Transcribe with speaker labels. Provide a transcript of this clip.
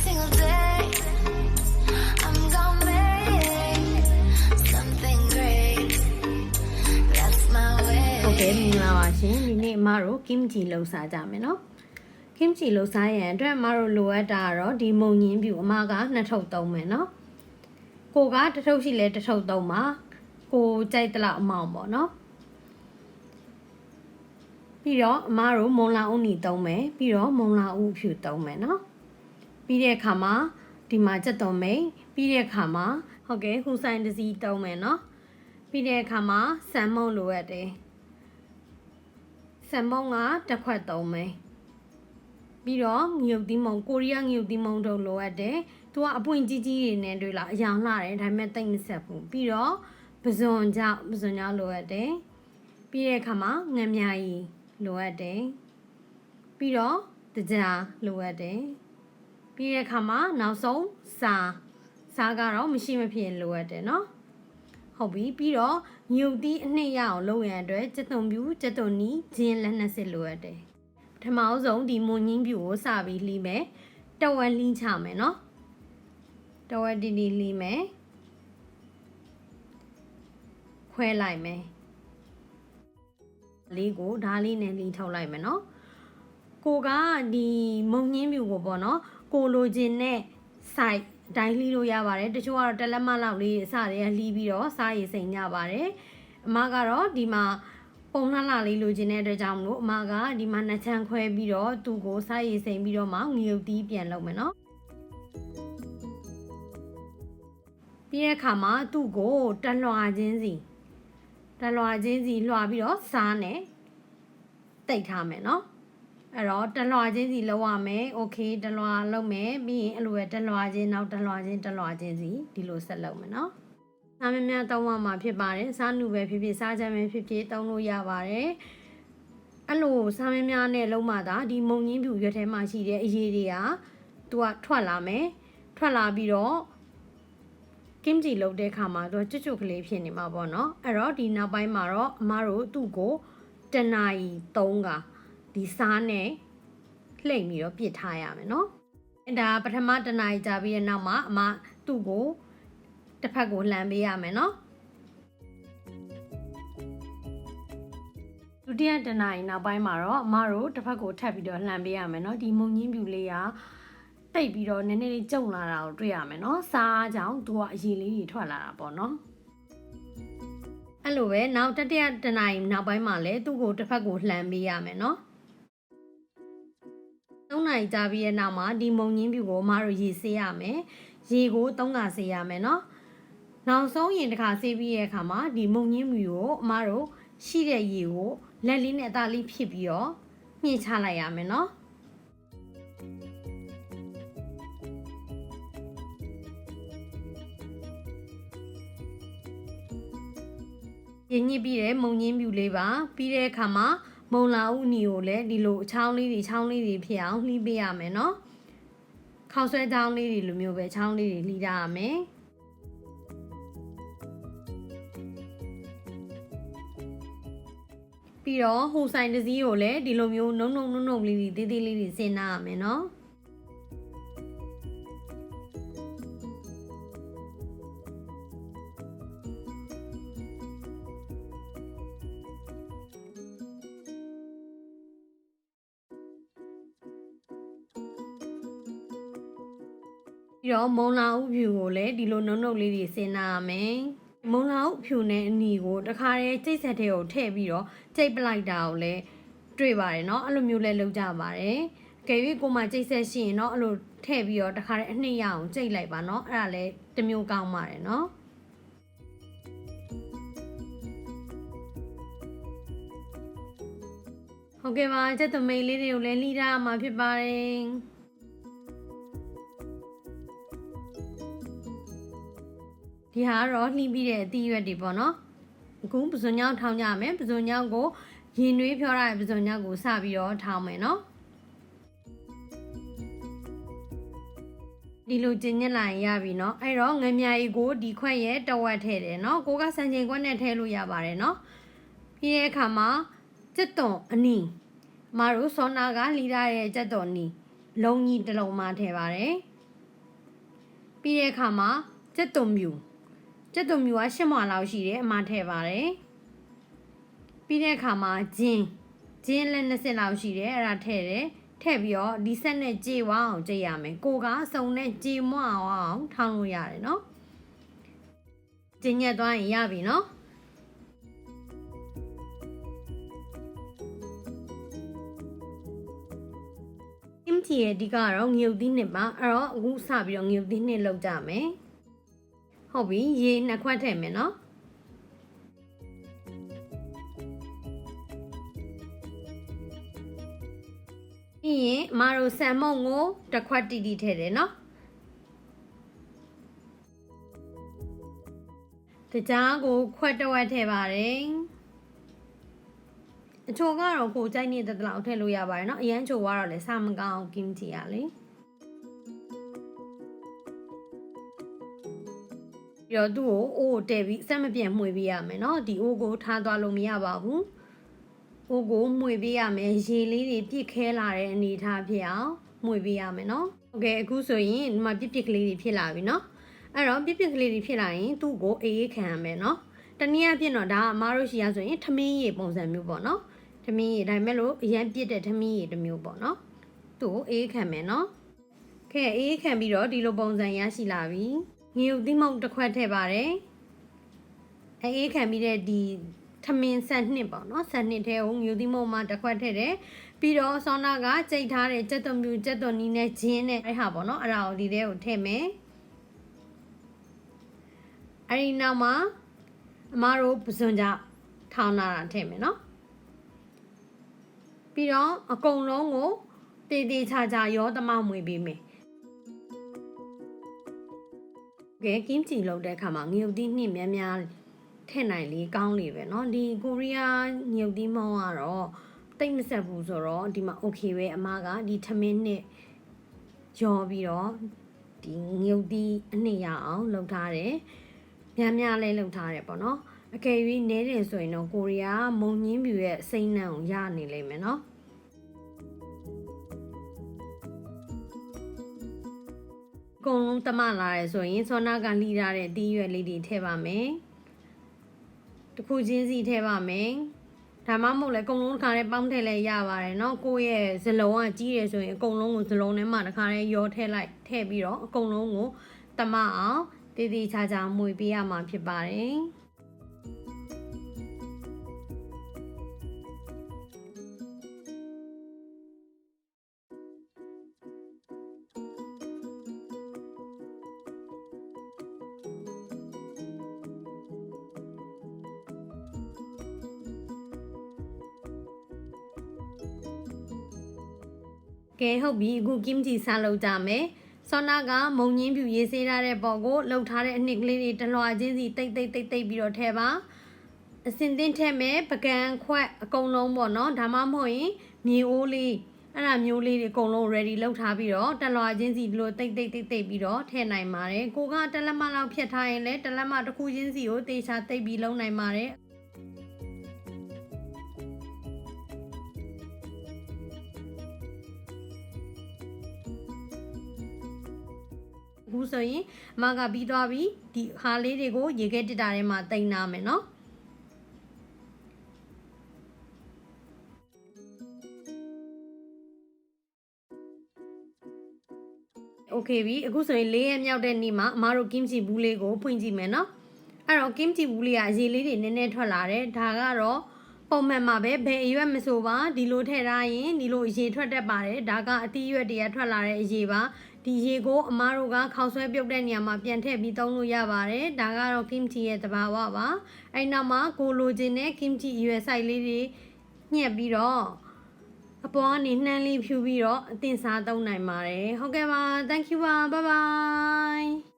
Speaker 1: single day. I'm gonna make something great. That's my way.
Speaker 2: ဟုတ်ကဲ့မင်္ဂလာပါရှင်ဒီနေ့အမတို့ကင်ဂျီလှူစားကြမယ်နော်ကင်ဂျီလှူစားရန်အတွက်အမတို့လိုအပ်တာကတော့ဒီမုံညင်းပြူအမက2ထုပ်သုံးမယ်နော်ကိုကတစ်ထုပ်ရှိလဲတစ်ထုပ်သုံးပါကိုကြိုက်တလောက်အမောင်ပေါ့နော်ပြီးတော့အမတို့မုံလာဦးနီသုံးမယ်ပြီးတော့မုံလာဦးဖြူသုံးမယ်နော်ပြီးတဲ့အခါမှာဒီမှာကြက်သွန်မိတ်ပြီးတဲ့အခါမှာဟုတ်ကဲ့ဟူဆိုင်တစ်စီးသုံးမယ်နော်ပြီးတဲ့အခါမှာဆန်မုံလိုအပ်တယ်ဆန်မုံကတစ်ခွက်သုံးမယ်ပြီးတော့ငရုတ်သီးမုံကိုရီးယားငရုတ်သီးမုံတို့လိုအပ်တယ်သူကအပွင့်ကြီးကြီးတွေနဲ့တွေ့လာအယောင်လှတယ်ဒါပေမဲ့တိတ်မဆက်ဘူးပြီးတော့ပဇွန်ကြောင့်လိုအပ်တယ်ပြီးတဲ့အခါမှာငမြာရီလိုအပ်တယ်ပြီးတော့တကြားလိုအပ်တယ်ပြီးတဲ့အခါမှာနောက်ဆုံးစားကတော့မရှိမဖြစ်လိုအပ်တယ်နော်ဟုတ်ပြီပြီးတော့ညုတ်သီးအနှစ်ရအောင်လုပ်ရန်အတွက်ကြက်သွန်ပြူကြက်သွန်နီဂျင်းလက်နှစ်စစ်လိုအပ်တယ်ပထမဆုံးဒီမွန်ညင်းပြူကိုစပြီးလှီးမယ်တဝက်လှီးချမယ်နော်တဝက်တီတီလှီးမယ်ခွဲလိုက်မယ်လေးကိုဓားလေးနဲ့လှီးထုတ်လိုက်မယ်နော်ကိုကဒီမုံညင်းပြူကိုပေါ့နော်ကိုလိုချင်တဲ့ site ဒိုင်းလှီးလို့ရပါတယ်တချို့ကတော့တလက်မလောက်လေးအစတွေကလှီးပြီးတော့စားရည်စိန်ကြပါတယ်အမကတော့ဒီမှာပုံလှလှလေးလိုချင်တဲ့အတွက်ကြောင့်မလို့အမကဒီမှာနှစ်ချမ်းခွဲပြီးတော့သူ့ကိုစားရည်စိန်ပြီးတော့မှငရုတ်သီးပြန်လုပ်မယ်နော်ပြီးတဲ့အခါမှာသူ့ကိုတလွှာချင်းစီလွှာပြီးတော့စားနဲ့တိတ်ထားမယ်နော်အဲ့တော့တလွှာချင်းစီလောက်ရမယ်โอเคတလွှာလောက်မယ်ပြီးရင်အဲ့လိုပဲတလွှာချင်းနောက်တလွှာချင်းစီဒီလိုဆက်လုပ်မယ်နော်စားမများတောင်းရမှာဖြစ်ပါတယ်စားနုပဲဖြစ်ဖြစ်စားချမ်းပဲဖြစ်ဖြစ်တောင်းလို့ရပါတယ်အဲ့လိုစားမများနဲ့လုံးမသာဒီမုံညင်းပြူရွက်ထဲမှာရှိတဲ့အရေးတွေကသူကထွက်လာမယ်ထွက်လာပြီးတော့ကင်ဂျီလုပ်တဲ့ခါမှာသူကျွတ်ကျွတ်ကလေးဖြစ်နေမှာပေါ့နော်အဲ့တော့ဒီနောက်ပိုင်းမှာတော့အမတို့သူ့ကိုတနာရီ3ကဒီစားနဲ့လှိမ့်ပြီးတော့ပြစ်ထားရမယ်နော်အဲ့ဒါပထမတနာရီကြာပြီးတဲ့နောက်မှာအမသူ့ကိုတစ်ဖက်ကိုလှန်ပေးရမယ်နော်ဒုတိယတနာရီနောက်ပိုင်းမှာတော့အမတို့တစ်ဖက်ကိုထပ်ပြီးတော့လှန်ပေးရမယ်နော်ဒီမုံညင်းပြူလေးကတိတ်ပြီးတော့နည်းနည်းလေးကျုံလာတာကိုတွေ့ရမယ်နော်စားကြောင်သူကအရည်လေးတွေထွက်လာတာပေါ့နော်အဲ့လိုပဲနောက်တတိယတနာရီနောက်ပိုင်းမှာလည်းသူ့ကိုတစ်ဖက်ကိုလှန်ပေးရမယ်နော်3နာရီကြာပြီးရဲ့နောက်မှာဒီမုံညင်းပြူကိုအမတို့ရေဆေးရမယ်ရေကို3ခါဆေးရမယ်နော်နောက်ဆုံးရင်တစ်ခါဆေးပြီးရဲ့အခါမှာဒီမုံညင်းပြူကိုအမတို့ရှိတဲ့ရေကိုလက်လေးနဲ့အသားလေးဖြစ်ပြီးတော့ညှစ်ချလိုက်ရမယ်နော်ရညစ်ပြီးတဲ့မုံညင်းပြူလေးပါပြီးတဲ့အခါမှာမုံလာဦးနီကိုလည်းဒီလိုချောင်းလေးတွေဖြစ်အောင်လှီးပေးရမယ်နော်ခေါက်ဆွဲချောင်းလေးတွေလိုမျိုးပဲချောင်းလေးတွေလှီးထားရမယ်ပြီးတော့ဟိုဆိုင်တစ်စီးကိုလည်းဒီလိုမျိုးနုံလေးတွေသေးလေးတွေဆင်းထားရမယ်နော်ပြီးတော့မုံလာဥဖြူကိုလည်းဒီလိုနုံလေးတွေဆင်းထားရမယ်မုံလာဥဖြူနဲ့အနီကိုတခါတည်းကျိတ်ဆက်တဲ့ကိုထည့်ပြီးတော့ကျိတ်ပလိုက်တာကိုလည်းတွေ့ပါတယ်เนาะအဲ့လိုမျိုးလည်းလုပ်ကြပါတယ်ကဲ၍ကိုမှကျိတ်ဆက်ရှိရင်เนาะအဲ့လိုထည့်ပြီးတော့တခါတည်းအနှစ်ရအောင်ကျိတ်လိုက်ပါเนาะအဲ့ဒါလည်းတစ်မျိုးကောင်းပါတယ်เนาะဟုတ်ကဲ့ပါကျက်သွန်မိတ်လေးတွေကိုလည်းလှီးထားမှာဖြစ်ပါတယ်ဒီဟာကတော့လှီးပြီးတဲ့အသီးရွက်တွေပေါ့နော်အခုပဇွန်ညောင်းထောင်းကြမယ်ပဇွန်ညောင်းကိုရင်နွေးဖြောရတဲ့ပဇွန်ညောင်းကိုစပြီးတော့ထောင်းမယ်နော်ဒီလိုကျင်းညက်လာရင်ရပြီနော်အဲ့တော့ငမြရီကိုဒီခွက်ရဲ့တဝက်ထည့်တယ်နော်ကိုကစံချိန်ခွက်နဲ့ထည့်လို့ရပါတယ်နော်ပြီးတဲ့အခါမှာကြက်သွန်အနီမတို့စောနာကလှီးထားတဲ့ကြက်သွန်အနီလုံးကြီးတစ်လုံးမှထည့်ပါတယ် ပြီးတဲ့အခါမှာကြက်သွန်မြူက8မွှာလောက်ရှိတယ်အမထည့်ပါတယ်ပြီးတဲ့အခါမှာဂျင်းလည်း20လောက်ရှိတယ်အဲ့ဒါထည့်တယ်ထည့်ပြီးတော့ဒီဆက်နဲ့ကြေဝအောင်ကြေရမယ်ကိုကစုံနဲ့ကြေမွှအောင်ထောင်းလို့ရတယ်နော်ကျင်းညက်သွားရင်ရပြီနော်kimchi ရဲ့အဓိကတော့ငရုတ်သီးနှစ်ပါအဲ့တော့အခုစပြီးတော့ငရုတ်သီးနှစ်လောက်ကြမယ်ဟုတ်ပြီရေ2ခွက်ထည့်မယ်နော်ပြီးရင်အမတို့ဆန်မုန့်ကို1ခွက်တီတီထည့်တယ်နော်တကြားကိုခွက်တစ်ဝက်ထည့်ပါတယ်အချို့ကတော့ကိုကြိုက်နေတဲ့လောက်ထည့်လို့ရပါတယ်เนาะအရန်ချိုသွားတော့လည်းစားမကောင်း kimchi อ่ะလေပြီးတော့သူ့ကိုအိုးတဲပြီးစက်မပြတ်မှွေပေးရမယ်เนาะဒီအိုးကိုထားသွားလို့မရပါဘူးအိုးကိုမှွေပေးရမယ်ရေလေးတွေပြစ်ခဲလာတဲ့အနေထားဖြစ်အောင်မှွေပေးရမယ်เนาะโอเคအခုဆိုရင်ဒီမှာပြစ်ကလေးတွေဖြစ်လာပြီเนาะအဲ့တော့ပြစ်ကလေးတွေဖြစ်လာရင်သူ့ကိုအေးခံရမယ်เนาะတနည်းအားဖြင့်တော့ဒါအမားတို့ရှိရဆိုရင်ထမင်းရေပုံစံမျိုးပေါ့เนาะထမင်းရေဒါပေမဲ့လို့အရန်ပြစ်တဲ့ထမင်းရေတစ်မျိုးပေါ့နော်သူ့ကိုအေးခံမယ်နော်ခဲအေးခံပြီးတော့ဒီလိုပုံစံရရှိလာပြီငရုတ်သီးမုန့်တစ်ခွက်ထည့်ပါတယ်အေးခံပြီးတဲ့ဒီထမင်းဆက်နှစ်ပေါ့နော်ဆက်နှစ်ထဲကိုငရုတ်သီးမုန့်မှာတစ်ခွက်ထည့်တယ်ပြီးတော့ဆောနာကကြိတ်ထားတဲ့ကြက်သွန်မြူကြက်သွန်နီးနဲ့ဂျင်းနဲ့အဲ့ဟာပေါ့နော်အဲ့ဒါကိုဒီထဲကိုထည့်မယ်အဲ့ဒီနောက်မှာအမားတို့ပစွန်ကြထောင်းလာတာထည့်မယ်နော်ပြီးတော့အကုန်လုံးကိုတေးသေးချာချာရောသမမွေပေးမယ်ကဲကင်ချီလုပ်တဲ့အခါမှာငရုတ်သီးနှစ်များများထည့်နိုင်လေကောင်းလေပဲเนาะဒီကိုရီးယားငရုတ်သီးမောင်းကတော့တိတ်မဆက်ဘူးဆိုတော့ဒီမှာ okay ပဲအမကဒီထမင်းနှစ်ရောပြီးတော့ဒီငရုတ်သီးအနှစ်ရအောင်လုပ်ထားတယ်များများလေးလုပ်ထားတယ်ပေါ့เนาะအကယ်၍နဲတယ်ဆိုရင်တော့ကိုရီးယားမုံညင်းပြူရဲ့စိမ့်နှံကိုရနေလိမ့်မယ်เนาะအကုန်လုံးတမလာရဲဆိုရင်ဆောနာကလှီထားတဲ့တီးရွက်လေးတွေထည့်ပါမယ်တစ်ခုချင်းစီထည့်ပါမယ်ဒါမှမဟုတ်လည်းအကုန်လုံးတစ်ခါတည်းပေါင်းထည့်လဲရပါတယ်เนาะကိုယ့်ရဲ့ဇလုံးကကြီးတယ်ဆိုရင်အကုန်လုံးကိုဇလုံးထဲမှာတစ်ခါတည်းရောထည့်လိုက်ထည့်ပြီးတော့အကုန်လုံးကိုတမအောင်တေးသေးချာချာမှွေပေးရမှာဖြစ်ပါတယ်ကဲဟုတ်ပြီအခု kimchi စားလုပ်ကြမယ်ဆောနာကမုံညင်းပြူရေးဆေးထားတဲ့ပေါ်ကိုလှုပ်ထားတဲ့အနှစ်ကလေးတွေတလွှာချင်းစီတိတ်ပြီးတော့ထည့်ပါအစင်သင်းထည့်မယ်ပကံခွက်အကုန်လုံးပေါ့နော်ဒါမှမဟုတ်ရင်မြေအိုးလေးအဲ့ဒါမျိုးလေးတွေအကုန်လုံး ready လုပ်ထားပြီးတော့တလွှာချင်းစီဒီလိုတိတ်ပြီးတော့ထည့်နိုင်ပါတယ်ကိုကတလက်မလောက်ဖြတ်ထားရင်လည်းတလက်မတစ်ခုချင်းစီကိုတေချာတိတ်ပြီးလုံးနိုင်ပါတယ်အခုဆိုရင်အမကပြီးသွားပြီဒီဟာလေးတွေကိုရေခဲတစ်တာထဲမှာတိမ်နာမယ်နော်โอเคပြီအခုဆိုရင်4ရက်မြောက်တဲ့နေ့မှာအမတို့ kimchi ဘူးလေးကိုဖွင့်ကြည့်မယ်နော်အဲ့တော့ kimchi ဘူးလေးကအရေလေးတွေနည်းနည်းထွက်လာတယ်ဒါကတော့ပုံမှန်မှာပဲဘယ်အရွက်မဆိုပါဒီလိုထည့်ထားရင်ဒီလိုအရေထွက်တတ်ပါတယ်ဒါကအသီးရွက်တွေကထွက်လာတဲ့အရေပါဒီရေကိုအမားတို့ကခေါက်ဆွဲပြုတ်တဲ့နေရာမှာပြန်ထည့်ပြီးသုံးလို့ရပါတယ်ဒါကတော့ kimchi ရဲ့သဘာဝပါအဲ့နောက်မှာကိုလိုချင်တဲ့ kimchi ရွယ်ဆိုင်လေးတွေညှက်ပြီးတော့အပေါ်ကနေနှမ်းလေးဖြူပြီးတော့အသင်စားသုံးနိုင်ပါတယ်ဟုတ်ကဲ့ပါ thank you ပါ bye bye